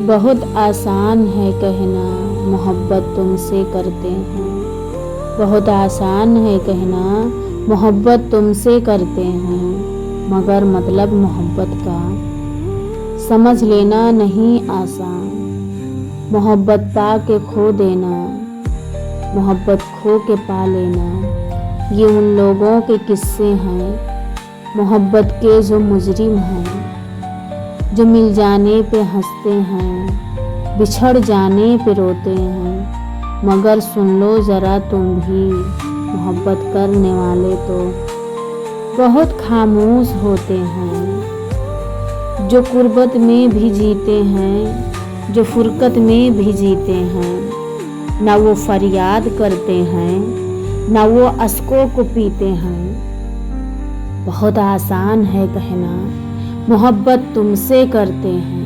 बहुत आसान है कहना मोहब्बत तुमसे करते हैं। बहुत आसान है कहना मोहब्बत तुमसे करते हैं, मगर मतलब मोहब्बत का समझ लेना नहीं आसान। मोहब्बत पा के खो देना, मोहब्बत खो के पा लेना, ये उन लोगों के किस्से हैं मोहब्बत के जो मुजरिम हैं, जो मिल जाने पे हंसते हैं, बिछड़ जाने पे रोते हैं। मगर सुन लो ज़रा तुम भी, मोहब्बत करने वाले तो बहुत खामोश होते हैं। जो कुर्बत में भी जीते हैं, जो फुरकत में भी जीते हैं, ना वो फरियाद करते हैं, ना वो अश्कों को पीते हैं। बहुत आसान है कहना मोहब्बत तुमसे करते हैं।